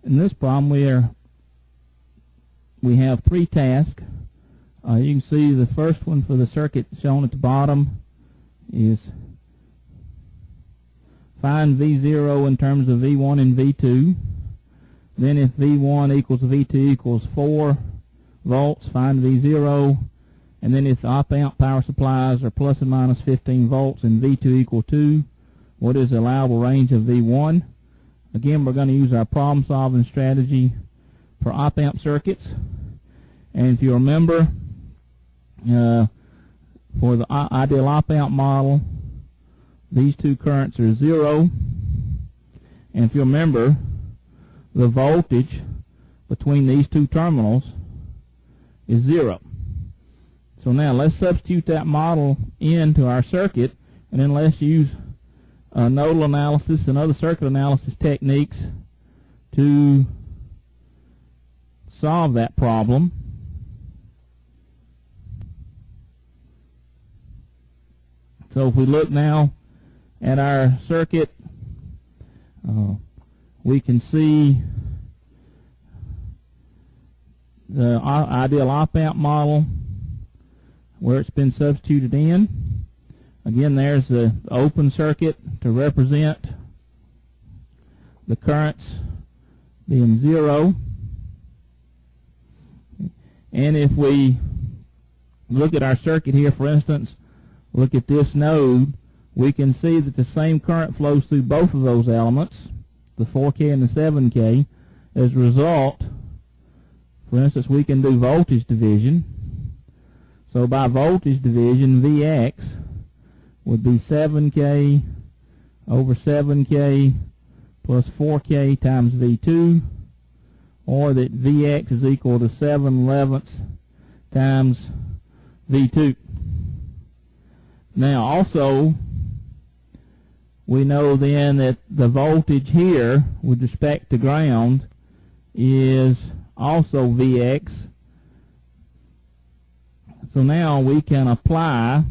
In this problem we have three tasks. You can see the first one for the circuit shown at the bottom is find V0 in terms of V1 and V2. Then if V1 equals V2 equals 4 volts, find V0. And then if the op-amp power supplies are plus and minus 15 volts and V2 equal 2, what is the allowable range of V1? Again, we're going to use our problem solving strategy for op-amp circuits. And if you remember, for the ideal op-amp model, these two currents are 0. And if you remember, the voltage between these two terminals is 0. So now let's substitute that model into our circuit, and then let's use nodal analysis and other circuit analysis techniques to solve that problem. So if we look now at our circuit, we can see the ideal op-amp model where it's been substituted in. Again, there's the open circuit to represent the currents being 0. And if we look at our circuit here, for instance, look at this node, we can see that the same current flows through both of those elements, the 4K and the 7K. As a result, for instance, we can do voltage division. So by voltage division, Vx would be 7K over 7K plus 4K times V2, or that Vx is equal to 7/11 times V2. Now also, we know then that the voltage here with respect to ground is also Vx. So now we can apply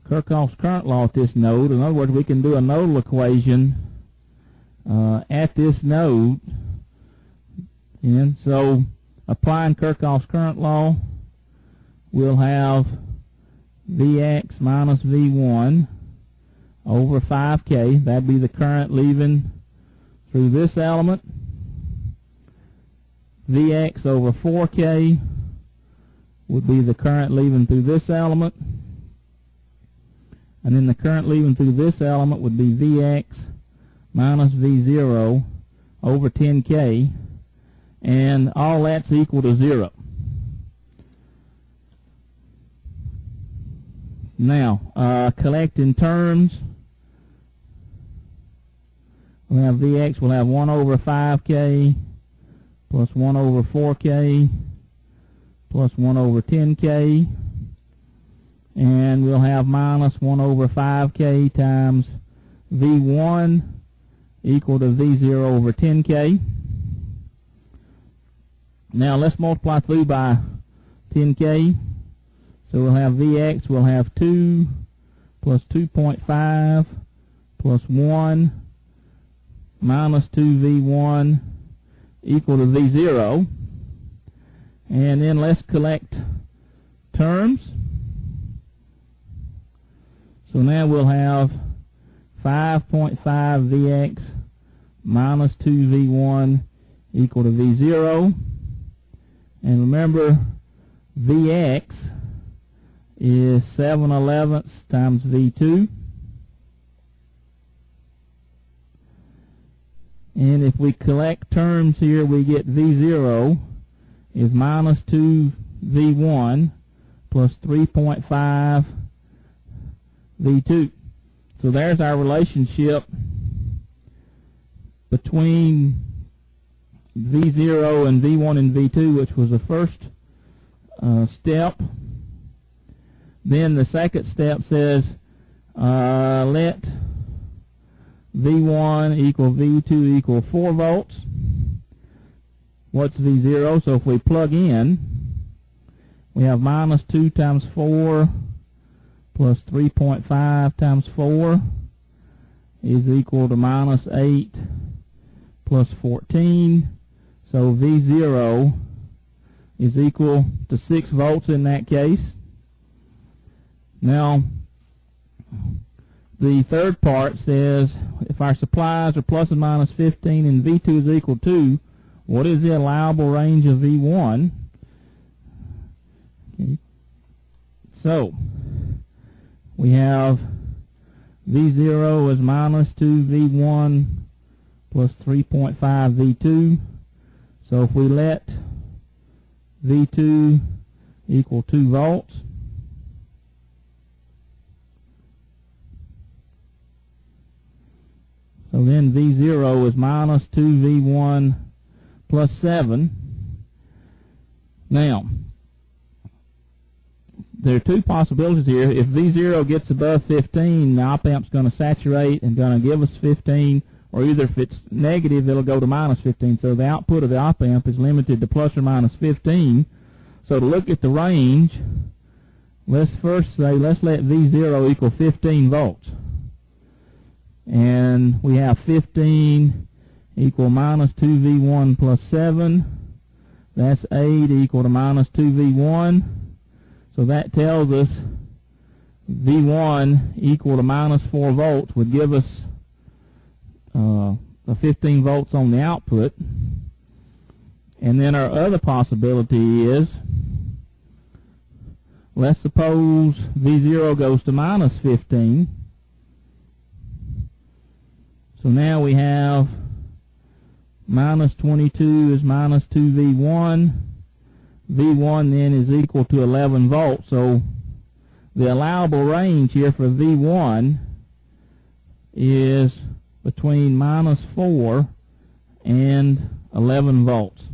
Kirchhoff's current law at this node. In other words, we can do a nodal equation at this node. And so applying Kirchhoff's current law, we'll have Vx minus V1 over 5K. That'd be the current leaving through this element. Vx over 4K would be the current leaving through this element. And then the current leaving through this element would be Vx minus V0 over 10K. And all that's equal to 0. Now, collecting terms, we'll have Vx, we'll have 1 over 5K plus 1 over 4K plus 1 over 10K. And we'll have minus 1 over 5K times V1 equal to V0 over 10K. Now let's multiply through by 10K. So we'll have Vx, we'll have 2 plus 2.5 plus 1 minus 2V1 equal to V0. And then let's collect terms. So now we'll have 5.5 Vx minus 2V1 equal to V0. And remember, Vx is 7/11 times V2. And if we collect terms here, we get V0 is minus 2V1 plus 3.5 V2. So there's our relationship between V0 and V1 and V2, which was the first step. Then the second step says let V1 equal V2 equal 4 volts. What's V0? So if we plug in, we have minus 2 times 4 plus 3.5 times 4. is equal to minus 8 plus 14. So V0 is equal to 6 volts in that case. Now, the third part says if our supplies are plus or minus 15 and V2 is equal to, what is the allowable range of V1? Okay. So, we have V0 is minus 2 V1 plus 3.5 V2. So if we let V2 equal 2 volts, so then V0 is minus 2 V1 plus 7. Now, there are two possibilities here. If V0 gets above 15, the op amp's going to saturate and going to give us 15, or either if it's negative, it'll go to minus 15. So the output of the op amp is limited to plus or minus 15. So to look at the range, let's first say, let's let V0 equal 15 volts. And we have 15 equal minus 2V1 plus 7. That's 8 equal to minus 2V1. So that tells us V1 equal to minus 4 volts would give us 15 volts on the output. And then our other possibility is, let's suppose V0 goes to minus 15. So now we have minus 22 is minus 2V1. V1 then is equal to 11 volts. So the allowable range here for V1 is between minus 4 and 11 volts.